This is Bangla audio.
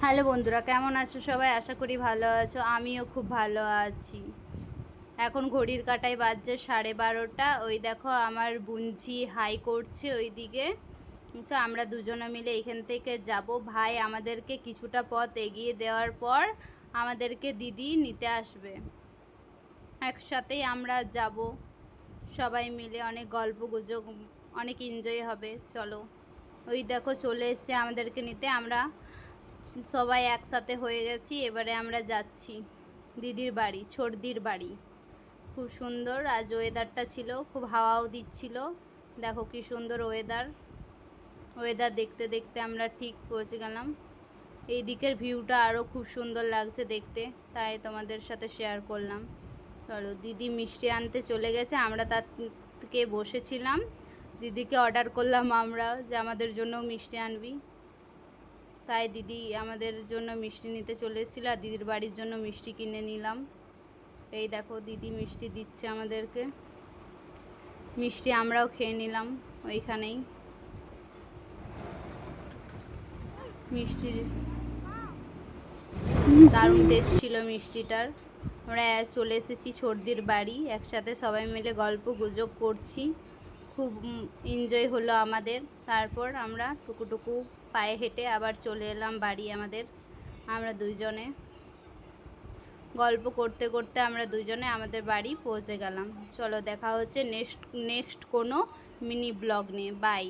হ্যালো বন্ধুরা, কেমন আছো সবাই? আশা করি ভালো আছো। আমিও খুব ভালো আছি। এখন ঘড়ির কাঁটায় বাজছে 12:30। ওই দেখো আমার বুনঝি হাই করছে ওইদিকে। আমরা দুজনে মিলে এখান থেকে যাব। ভাই আমাদেরকে কিছুটা পথ এগিয়ে দেওয়ার পর আমাদেরকে দিদি নিতে আসবে। একসাথেই আমরা যাব সবাই মিলে, অনেক গল্প গুজব, অনেক এনজয় হবে। চলো, ওই দেখো চলে এসছে আমাদেরকে নিতে। আমরা সবাই একসাথে হয়ে গেছি। এবারে আমরা যাচ্ছি দিদির বাড়ি, ছোটদির বাড়ি। খুব সুন্দর আজ ওয়েদারটা ছিল, খুব হাওয়াও দিচ্ছিল। দেখো কি সুন্দর ওয়েদার। ওয়েদার দেখতে দেখতে আমরা ঠিক পৌঁছে গেলাম। এই দিকের ভিউটা আরও খুব সুন্দর লাগছে দেখতে, তাই তোমাদের সাথে শেয়ার করলাম। চলো, দিদি মিষ্টি আনতে চলে গেছে। আমরা তার থেকে বসেছিলাম, দিদিকে অর্ডার করলাম আমরা যে আমাদের জন্য মিষ্টি আনবি। তাই দিদি আমাদের জন্য মিষ্টি নিতে চলে এসেছিলো, আর দিদির বাড়ির জন্য মিষ্টি কিনে নিলাম। এই দেখো দিদি মিষ্টি দিচ্ছে আমাদেরকে। মিষ্টি আমরাও খেয়ে নিলাম ওইখানেই। মিষ্টির দারুণ টেস্ট ছিল মিষ্টিটার। আমরা চলে এসেছি ছোটদির বাড়ি, একসাথে সবাই মিলে গল্প গুজব করছি। খুব এনজয় হলো আমাদের। তারপর আমরা টুকুটুকু পায়ে হেঁটে আবার চলে এলাম বাড়ি আমাদের। আমরা দুইজনে গল্প করতে করতে আমরা দুজনে আমাদের বাড়ি পৌঁছে গেলাম। চলো, দেখা হচ্ছে নেক্সট কোনো মিনি ব্লগ নিয়ে। বাই।